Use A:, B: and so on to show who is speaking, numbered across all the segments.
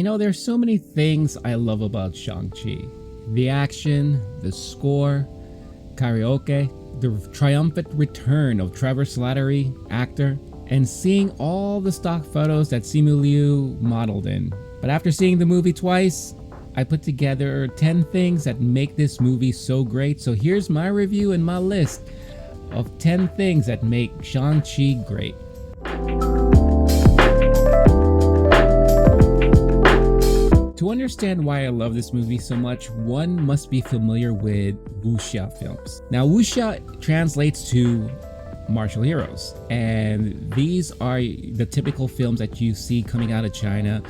A: There's so many things I love about Shang-Chi. The action, the score, karaoke, the triumphant return of Trevor Slattery, actor, and seeing all the stock photos that Simu Liu modeled in. But after seeing the movie twice, I put together 10 things that make this movie so great. So here's my review and my list of 10 things that make Shang-Chi great. To understand why I love this movie so much, one must be familiar with Wuxia films. Now, Wuxia translates to martial heroes, and these are the typical films that you see coming out of China,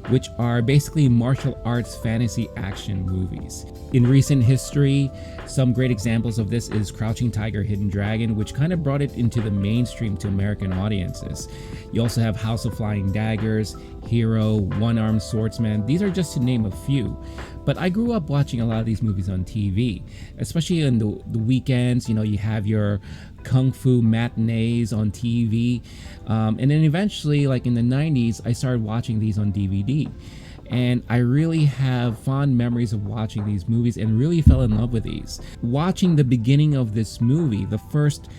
A: which are basically martial arts fantasy action movies. In recent history, some great examples of this is Crouching Tiger, Hidden Dragon, which kind of brought it into the mainstream to American audiences. You also have House of Flying Daggers, Hero, One-Armed Swordsman. These are just to name a few. But I grew up watching a lot of these movies on TV, especially on the weekends. You have your kung fu matinees on TV. And then eventually, like in the 90s, I started watching these on DVD. And I really have fond memories of watching these movies and really fell in love with these. Watching the beginning of this movie, the first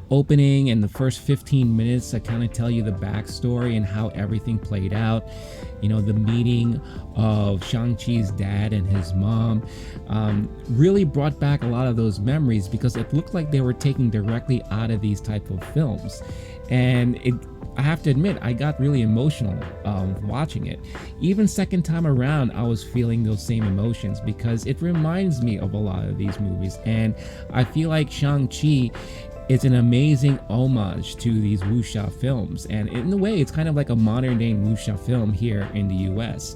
A: opening and the first 15 minutes that kind of tell you the backstory and how everything played out. The meeting of Shang-Chi's dad and his mom really brought back a lot of those memories, because it looked like they were taken directly out of these type of films. And I have to admit, I got really emotional watching it. Even second time around, I was feeling those same emotions, because it reminds me of a lot of these movies. And I feel like Shang-Chi is an amazing homage to these wuxia films. And in a way, it's kind of like a modern day wuxia film here in the US.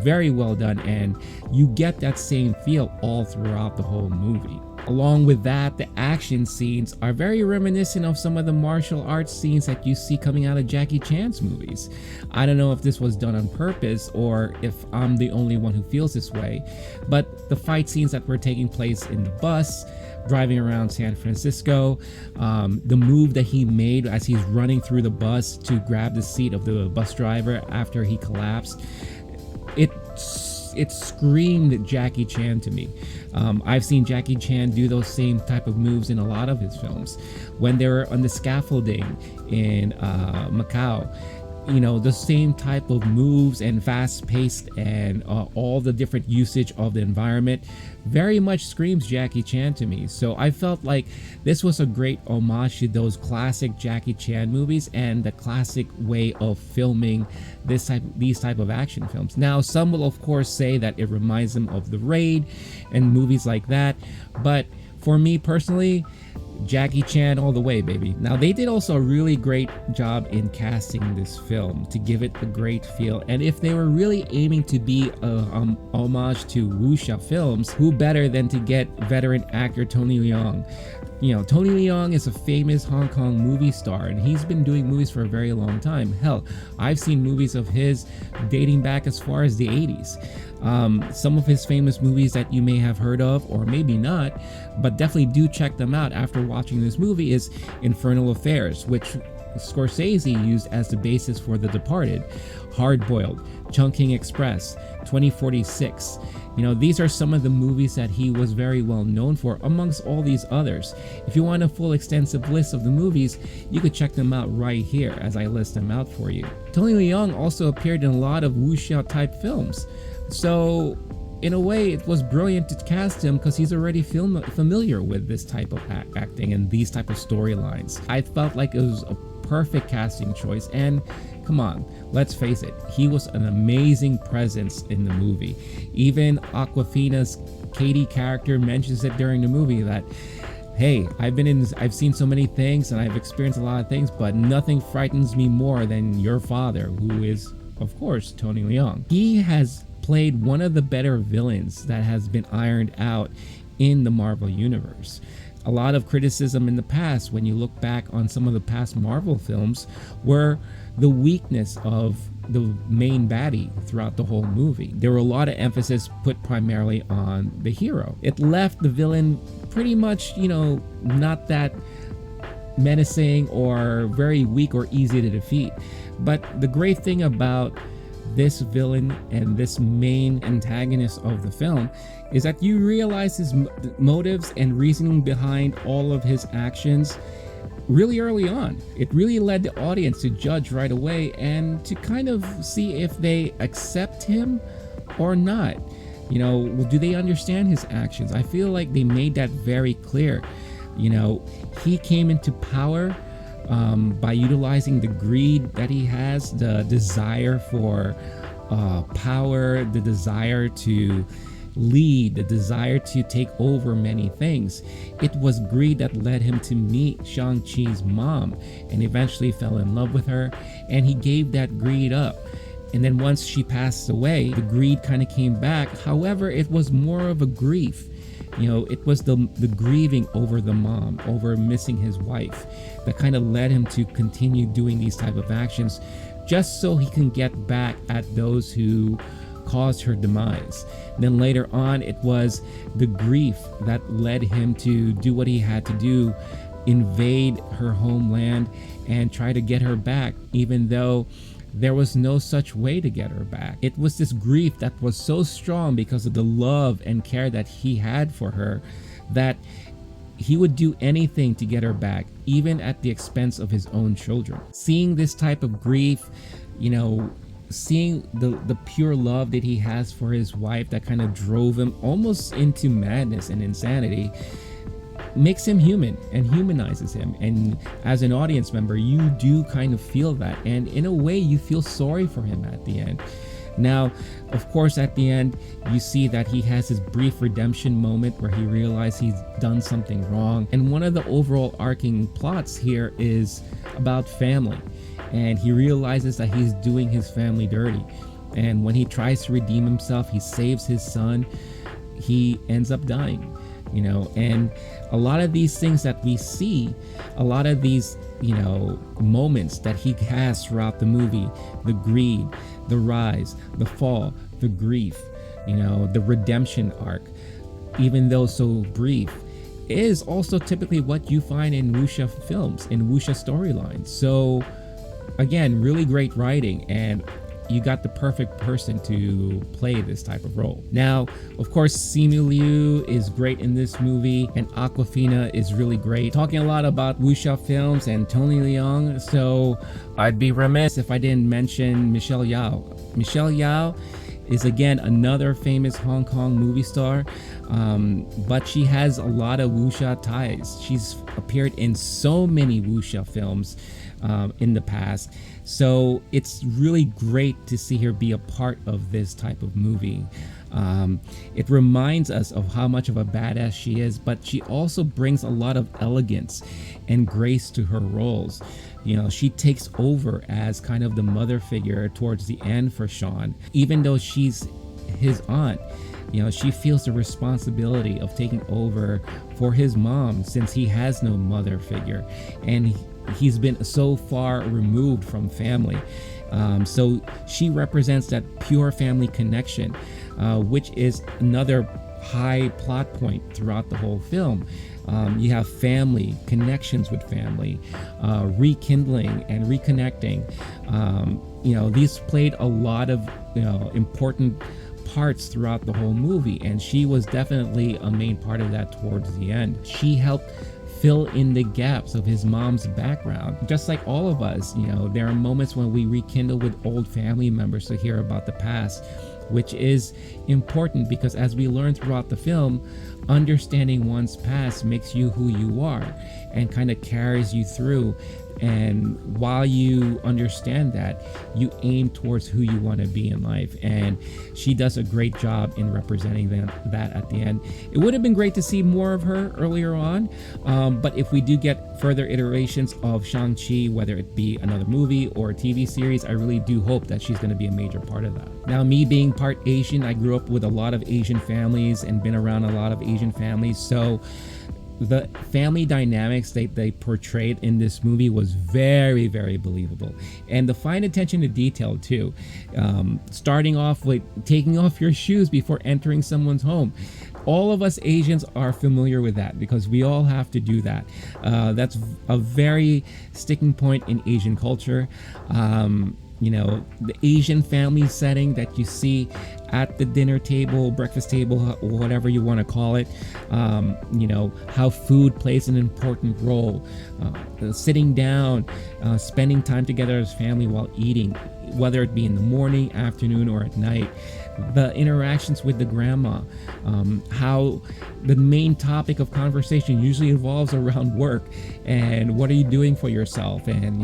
A: Very well done, and you get that same feel all throughout the whole movie. Along with that, the action scenes are very reminiscent of some of the martial arts scenes that you see coming out of Jackie Chan's movies. I don't know if this was done on purpose or if I'm the only one who feels this way, but the fight scenes that were taking place in the bus, driving around San Francisco, the move that he made as he's running through the bus to grab the seat of the bus driver after he collapsed, it screamed Jackie Chan to me. I've seen Jackie Chan do those same type of moves in a lot of his films. When they were on the scaffolding in Macau, the same type of moves and fast-paced and all the different usage of the environment very much screams Jackie Chan to me. So I felt like this was a great homage to those classic Jackie Chan movies and the classic way of filming these type of action films. Now, some will of course say that it reminds them of The Raid and movies like that, but for me personally, Jackie Chan all the way, baby. Now, they did also a really great job in casting this film to give it a great feel. And if they were really aiming to be a homage to wuxia films, who better than to get veteran actor Tony Leung? Tony Leung is a famous Hong Kong movie star, and he's been doing movies for a very long time. Hell, I've seen movies of his dating back as far as the 80s. Some of his famous movies that you may have heard of, or maybe not, but definitely do check them out after watching this movie, is Infernal Affairs, which Scorsese used as the basis for The Departed, Hard Boiled, Chungking Express, 2046. These are some of the movies that he was very well known for, amongst all these others. If you want a full extensive list of the movies, you could check them out right here as I list them out for you. Tony Leung also appeared in a lot of wuxia type films. So in a way, it was brilliant to cast him because he's already familiar with this type of acting and these type of storylines. I felt like it was a perfect casting choice, and come on, let's face it, he was an amazing presence in the movie. Even AWKWAFINA'S Katie character mentions it during the movie that, hey, I've seen so many things and I've experienced a lot of things, but nothing frightens me more than your father, who is, of course, Tony Leung. He has played one of the better villains that has been ironed out in the Marvel Universe. A lot of criticism in the past, when you look back on some of the past Marvel films, were the weakness of the main baddie throughout the whole movie. There were a lot of emphasis put primarily on the hero. It left the villain pretty much, not that menacing or very weak or easy to defeat. But the great thing about this villain and this main antagonist of the film is that you realize his motives and reasoning behind all of his actions really early on. It really led the audience to judge right away and to kind of see if they accept him or not. You know, do they understand his actions? I feel like they made that very clear. You know, he came into power by utilizing the greed that he has, the desire for power, the desire to lead, the desire to take over many things. It was greed that led him to meet Shang-Chi's mom and eventually fell in love with her, and he gave that greed up. And then once she passed away, the greed kind of came back. However, it was more of a grief. You know, it was the grieving over the mom, over missing his wife, that kind of led him to continue doing these type of actions just so he can get back at those who caused her demise. And then later on, it was the grief that led him to do what he had to do, invade her homeland and try to get her back, even though there was no such way to get her back. It was this grief that was so strong because of the love and care that he had for her, that he would do anything to get her back, even at the expense of his own children. Seeing this type of grief, you know, seeing the pure love that he has for his wife that kind of drove him almost into madness and insanity, makes him human and humanizes him. And as an audience member, you do kind of feel that, and in a way you feel sorry for him at the end. Now, of course, at the end you see that he has his brief redemption moment where he realizes he's done something wrong, and one of the overall arcing plots here is about family, and he realizes that he's doing his family dirty, and when he tries to redeem himself, he saves his son, he ends up dying. You know, and a lot of these things that we see, a lot of these, you know, moments that he has throughout the movie, the greed, the rise, the fall, the grief, you know, the redemption arc, even though so brief, is also typically what you find in wuxia films, in wuxia storylines. So again, really great writing, and you got the perfect person to play this type of role. Now, of course, Simu Liu is great in this movie, and Awkwafina is really great. Talking a lot about wuxia films and Tony Leung, so I'd be remiss if I didn't mention Michelle Yeoh. Michelle Yeoh is again another famous Hong Kong movie star, but she has a lot of wuxia ties. She's appeared in so many wuxia films in the past, so it's really great to see her be a part of this type of movie. It reminds us of how much of a badass she is, but she also brings a lot of elegance and grace to her roles. You know, she takes over as kind of the mother figure towards the end for Shaun. Even though she's his aunt, you know, she feels the responsibility of taking over for his mom since he has no mother figure, and he's been so far removed from family. So she represents that pure family connection, which is another high plot point throughout the whole film. You have family, connections with family, rekindling and reconnecting. You know, these played a lot of, you know, important parts throughout the whole movie, and she was definitely a main part of that towards the end. She helped fill in the gaps of his mom's background. Just like all of us, you know, there are moments when we rekindle with old family members to hear about the past, which is important because as we learn throughout the film, understanding one's past makes you who you are and kind of carries you through. And while you understand that, you aim towards who you want to be in life. And she does a great job in representing that at the end. It would have been great to see more of her earlier on. But if we do get further iterations of Shang-Chi, whether it be another movie or a TV series, I really do hope that she's going to be a major part of that. Now, me being part Asian, I grew up with a lot of Asian families and been around a lot of Asian families. So the family dynamics they portrayed in this movie was very, very believable, and the fine attention to detail too. Starting off with taking off your shoes before entering someone's home. All of us Asians are familiar with that because we all have to do that. That's a very sticking point in Asian culture. the Asian family setting that you see at the dinner table, breakfast table, whatever you want to call it. How food plays an important role. Sitting down, spending time together as family while eating, whether it be in the morning, afternoon, or at night. The interactions with the grandma, how the main topic of conversation usually revolves around work and what are you doing for yourself. And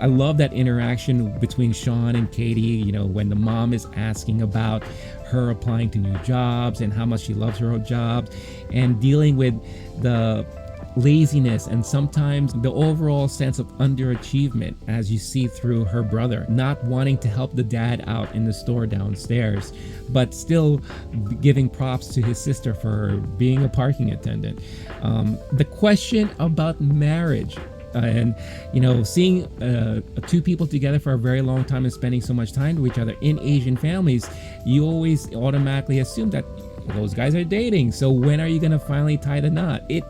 A: I love that interaction between Shaun and Katie, when the mom is asking about her applying to new jobs and how much she loves her old jobs, and dealing with the laziness and sometimes the overall sense of underachievement as you see through her brother not wanting to help the dad out in the store downstairs, but still giving props to his sister for being a parking attendant. The question about marriage, and seeing two people together for a very long time and spending so much time with each other in Asian families, you always automatically assume that those guys are dating. So when are you going to finally tie the knot? It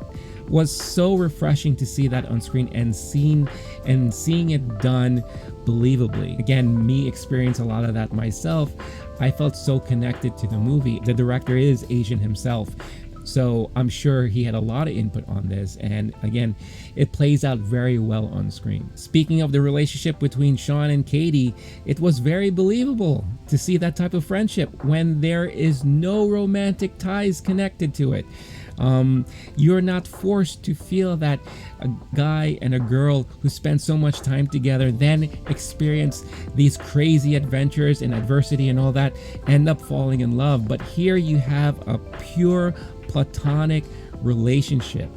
A: was so refreshing to see that on screen and seeing it done believably. Again, me experience a lot of that myself. I felt so connected to the movie. The director is Asian himself, so I'm sure he had a lot of input on this, and again, it plays out very well on screen. Speaking of the relationship between Shaun and Katie, it was very believable to see that type of friendship when there is no romantic ties connected to it. You're not forced to feel that a guy and a girl who spend so much time together then experience these crazy adventures and adversity and all that end up falling in love. But here you have a pure platonic relationship,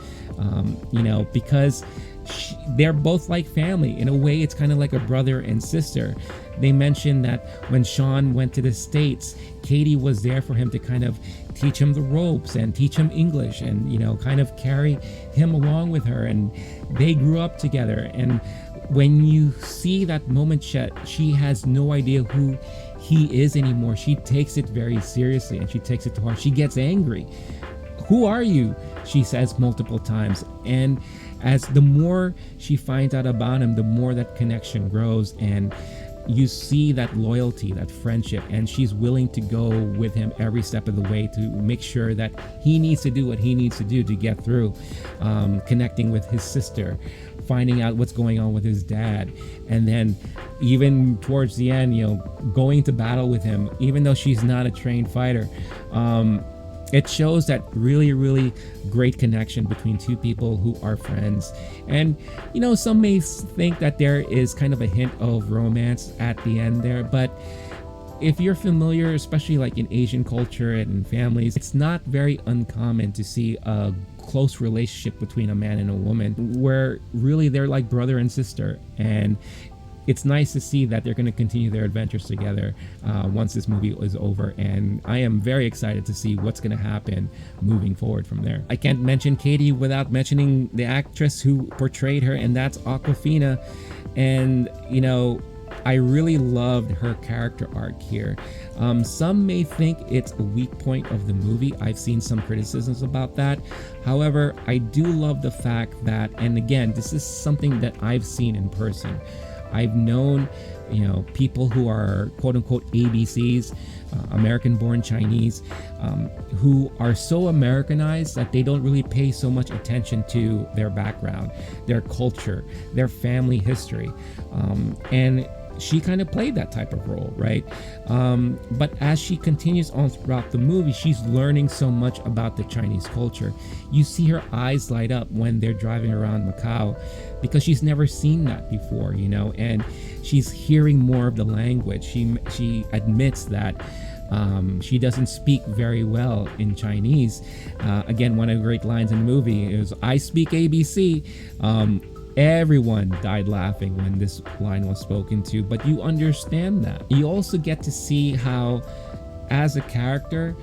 A: because they're both like family. In a way, it's kind of like a brother and sister. They mentioned that when Shaun went to the States, Katie was there for him to kind of teach him the ropes and teach him English and, kind of carry him along with her. And they grew up together. And when you see that moment, she has no idea who he is anymore. She takes it very seriously and she takes it to heart. She gets angry. "Who are you?" she says multiple times. And as the more she finds out about him, the more that connection grows, and you see that loyalty, that friendship, and she's willing to go with him every step of the way to make sure that he needs to do what he needs to do to get through, connecting with his sister, finding out what's going on with his dad, and then even towards the end, going to battle with him, even though she's not a trained fighter. It shows that really, really great connection between two people who are friends. And, some may think that there is kind of a hint of romance at the end there, but if you're familiar, especially like in Asian culture and in families, it's not very uncommon to see a close relationship between a man and a woman where really they're like brother and sister. And it's nice to see that they're going to continue their adventures together once this movie is over, and I am very excited to see what's going to happen moving forward from there. I can't mention Katie without mentioning the actress who portrayed her, and that's Awkwafina. And I really loved her character arc here. Some may think it's a weak point of the movie. I've seen some criticisms about that. However, I do love the fact that, and again, this is something that I've seen in person. I've known, people who are quote unquote ABCs, American born Chinese, who are so Americanized that they don't really pay so much attention to their background, their culture, their family history. And she kind of played that type of role, right? But as she continues on throughout the movie, she's learning so much about the Chinese culture. You see her eyes light up when they're driving around Macau because she's never seen that before, and she's hearing more of the language. She admits that she doesn't speak very well in Chinese. Again, one of the great lines in the movie is, "I speak ABC." Everyone died laughing when this line was spoken to, but you understand that. You also get to see how, as a character,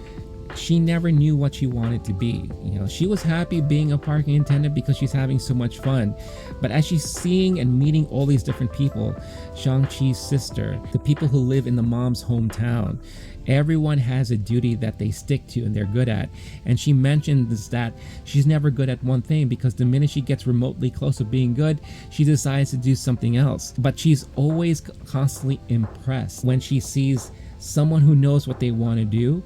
A: she never knew what she wanted to be. You know, she was happy being a parking attendant because she's having so much fun. But as she's seeing and meeting all these different people, Shang-Chi's sister, the people who live in the mom's hometown, everyone has a duty that they stick to and they're good at. And she mentions that she's never good at one thing because the minute she gets remotely close to being good, she decides to do something else. But she's always constantly impressed when she sees someone who knows what they want to do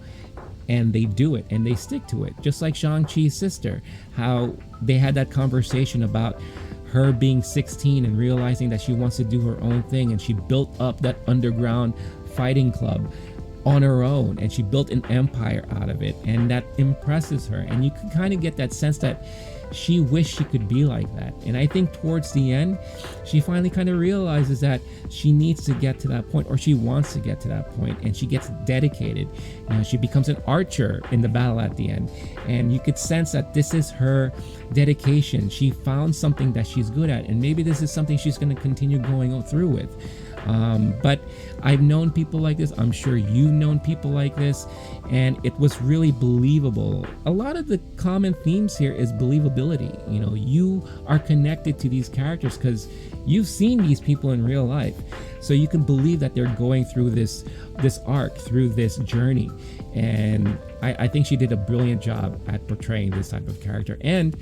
A: and they do it and they stick to it. Just like Shang-Chi's sister, how they had that conversation about her being 16 and realizing that she wants to do her own thing, and she built up that underground fighting club on her own and she built an empire out of it, and that impresses her. And you can kind of get that sense that she wished she could be like that. And I think towards the end, she finally kind of realizes that she needs to get to that point, or she wants to get to that point, and she gets dedicated. You know, she becomes an archer in the battle at the end, and you could sense that this is her dedication. She found something that she's good at, and maybe this is something she's going to continue going through with. But I've known people like this. I'm sure you've known people like this, and it was really believable. A lot of the common themes here is believability. You know, you are connected to these characters because you've seen these people in real life, so you can believe that they're going through this arc, through this journey. And I think she did a brilliant job at portraying this type of character. And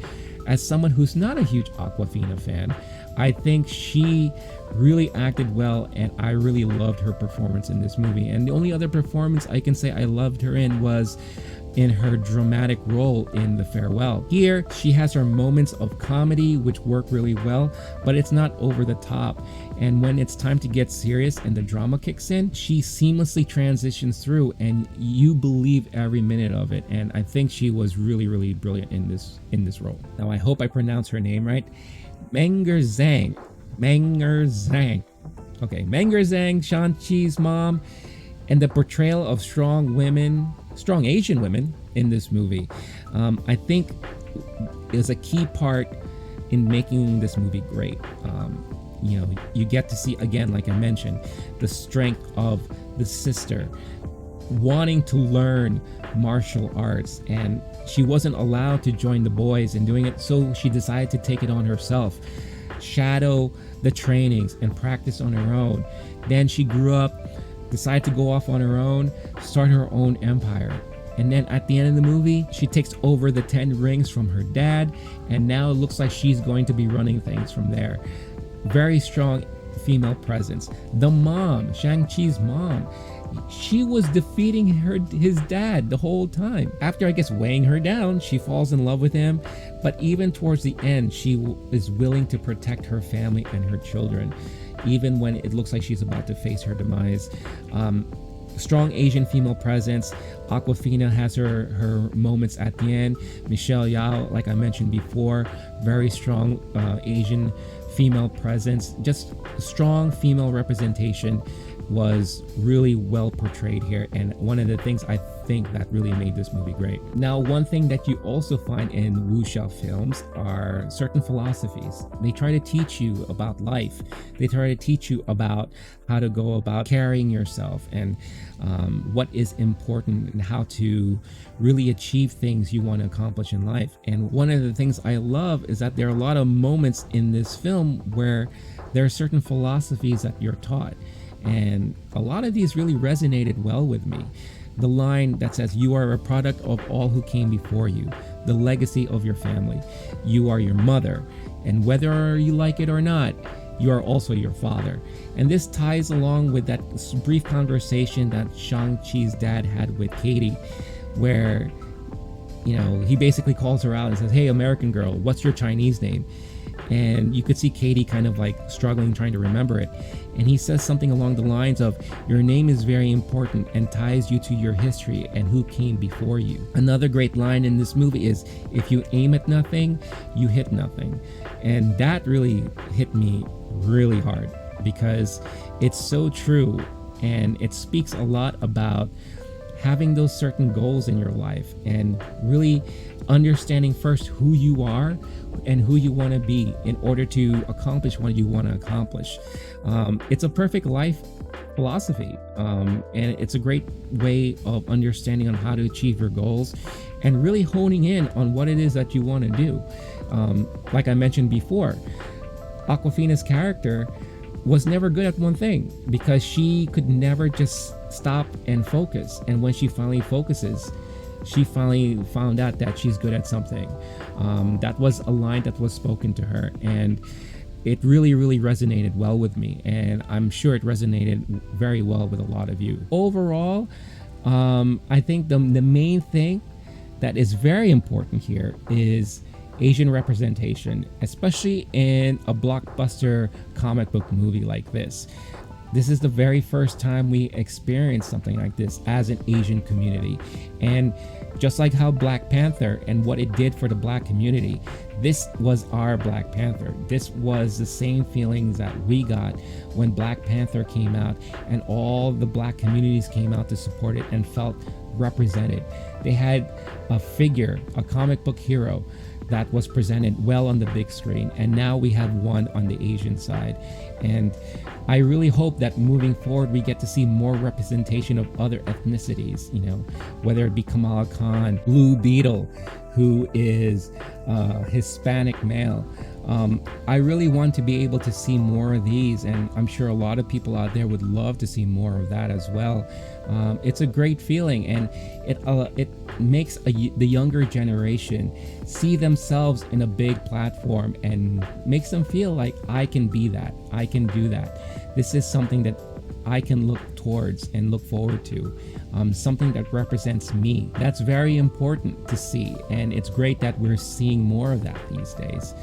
A: as someone who's not a huge Awkwafina fan, I think she really acted well, and I really loved her performance in this movie. And the only other performance I can say I loved her in was in her dramatic role in The Farewell. Here, she has her moments of comedy which work really well, but it's not over the top. And when it's time to get serious and the drama kicks in, she seamlessly transitions through and you believe every minute of it. And I think she was really, really brilliant in this role. Now, I hope I pronounced her name right. Meng'er Zhang. Okay, Meng'er Zhang, Shang-Chi's mom, and the portrayal of strong Asian women in this movie, I think is a key part in making this movie great. You know, you get to see, again, like I mentioned, the strength of the sister wanting to learn martial arts, and she wasn't allowed to join the boys in doing it, so she decided to take it on herself, shadow the trainings and practice on her own. Then she grew up, decided to go off on her own, start her own empire. And then at the end of the movie, she takes over the 10 rings from her dad, and now it looks like she's going to be running things from there. Very strong female presence. The mom, Shang-Chi's mom, she was defeating his dad the whole time. After, I guess, weighing her down, she falls in love with him. But even towards the end, she is willing to protect her family and her children, even when it looks like she's about to face her demise. Strong Asian female presence. Awkwafina has her moments at the end. Michelle Yeoh, like I mentioned before, very strong Asian female presence. Just strong female representation was really well portrayed here, and one of the things I think that really made this movie great. Now, one thing that you also find in Wuxia films are certain philosophies. They try to teach you about life. They try to teach you about how to go about carrying yourself, and what is important, and how to really achieve things you want to accomplish in life. And one of the things I love is that there are a lot of moments in this film where there are certain philosophies that you're taught, and a lot of these really resonated well with me. The line that says, "You are a product of all who came before you, the legacy of your family. You are your mother, and whether you like it or not, you are also your father." And this ties along with that brief conversation that Shang-Chi's dad had with Katie, where, you know, he basically calls her out and says, "Hey, American girl, what's your Chinese name?" And you could see Katie kind of like struggling, trying to remember it. And he says something along the lines of, "Your name is very important and ties you to your history and who came before you." Another great line in this movie is, "If you aim at nothing, you hit nothing." And that really hit me really hard because it's so true, and it speaks a lot about having those certain goals in your life and really understanding first who you are and who you want to be in order to accomplish what you want to accomplish. It's a perfect life philosophy, and it's a great way of understanding on how to achieve your goals and really honing in on what it is that you want to do. Like I mentioned before, Awkwafina's character was never good at one thing because she could never just stop and focus, and when she finally focuses, she finally found out that she's good at something. That was a line that was spoken to her, and it really, really resonated well with me, and I'm sure it resonated very well with a lot of you. Overall, I think the main thing that is very important here is Asian representation, especially in a blockbuster comic book movie like this. This is the very first time we experience something like this as an Asian community. And just like how Black Panther and what it did for the Black community, this was our Black Panther. This was the same feelings that we got when Black Panther came out and all the Black communities came out to support it and felt represented. They had a figure, a comic book hero that was presented well on the big screen, and now we have one on the Asian side. And I really hope that moving forward we get to see more representation of other ethnicities, you know, whether it be Kamala Khan, Blue Beetle, who is Hispanic male. I really want to be able to see more of these, and I'm sure a lot of people out there would love to see more of that as well. It's a great feeling, and it makes the younger generation see themselves in a big platform and makes them feel like I can be that, I can do that. This is something that I can look towards and look forward to, something that represents me. That's very important to see, and it's great that we're seeing more of that these days.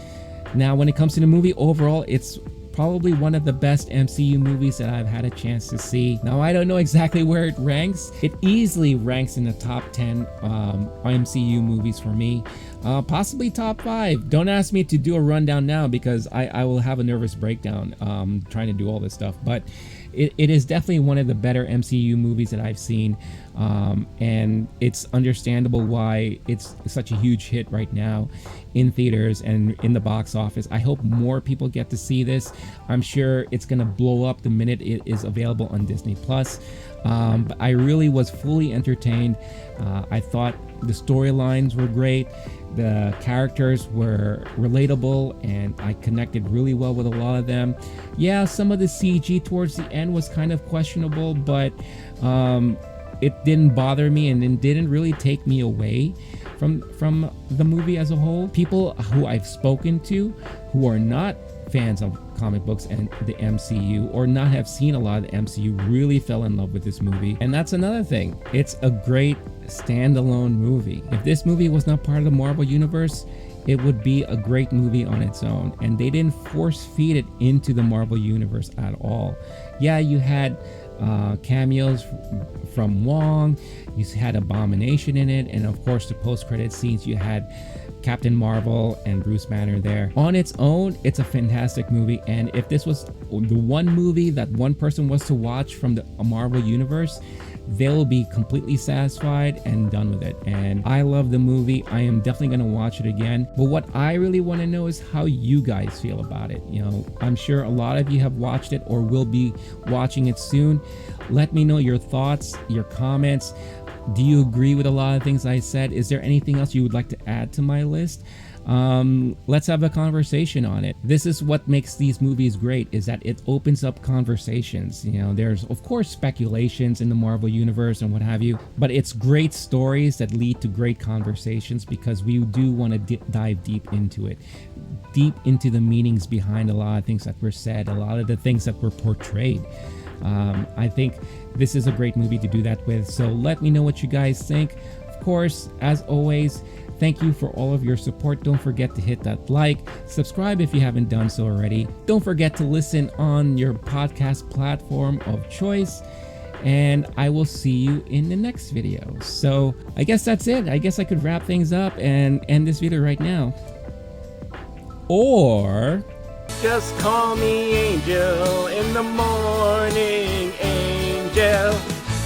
A: Now, when it comes to the movie overall, it's probably one of the best MCU movies that I've had a chance to see. Now, I don't know exactly where it ranks. It easily ranks in the top 10 MCU movies for me, possibly top 5. Don't ask me to do a rundown now because I will have a nervous breakdown trying to do all this stuff, but it is definitely one of the better MCU movies that I've seen, and it's understandable why it's such a huge hit right now in theaters and in the box office. I hope more people get to see this. I'm sure it's gonna blow up the minute it is available on Disney Plus. But I really was fully entertained. I thought the storylines were great. The characters were relatable, and I connected really well with a lot of them. Yeah, some of the CG towards the end was kind of questionable, but it didn't bother me, and it didn't really take me away from the movie as a whole. People who I've spoken to who are not fans of comic books and the MCU, or not have seen a lot of the MCU, really fell in love with this movie. And that's another thing. It's a great standalone movie. If this movie was not part of the Marvel Universe, it would be a great movie on its own. And they didn't force feed it into the Marvel Universe at all. Yeah, you had cameos from Wong, you had Abomination in it, and of course the post-credit scenes, you had Captain Marvel and Bruce Banner there. On its own, it's a fantastic movie, and if this was the one movie that one person was to watch from the Marvel Universe, they'll be completely satisfied and done with it. And I love the movie. I am definitely going to watch it again. But what I really want to know is how you guys feel about it. You know, I'm sure a lot of you have watched it or will be watching it soon. Let me know your thoughts, your comments. Do you agree with a lot of things I said? Is there anything else you would like to add to my list? Let's have a conversation on it. This is what makes these movies great, is that it opens up conversations. You know, there's of course speculations in the Marvel Universe and what have you, but it's great stories that lead to great conversations because we do want to dive deep into it, deep into the meanings behind a lot of things that were said, a lot of the things that were portrayed. I think this is a great movie to do that with, so let me know what you guys think. Of course, as always, thank you for all of your support. Don't forget to hit that like, subscribe if you haven't done so already. Don't forget to listen on your podcast platform of choice, and I will see you in the next video. So I guess that's it. I guess I could wrap things up and end this video right now. Or
B: just call me Angel in the morning, Angel.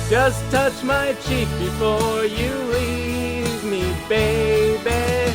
B: Just touch my cheek before you leave me. me, baby.